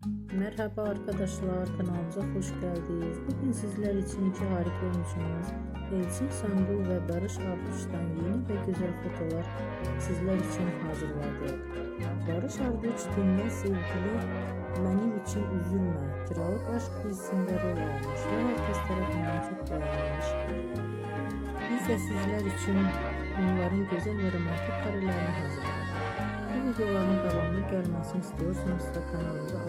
Merhaba arkadaşlar, kanalımıza hoş geldiniz. Bugün sizler için iki harika oyuncumuz Elçin Sangu ve Barış Arduç'tan yeni ve güzel fotolar sizler için hazırladık. Barış Arduç dinle sevgili benim için üzülme, kiralık aşk dizisinde rol almış ve herkes tarafından çok beğenilmiş. Biz de sizler için onların güzel ve romantik karelerini hazırladık. Bu videoların devamlı gelmesini istiyorsanız da kanalımıza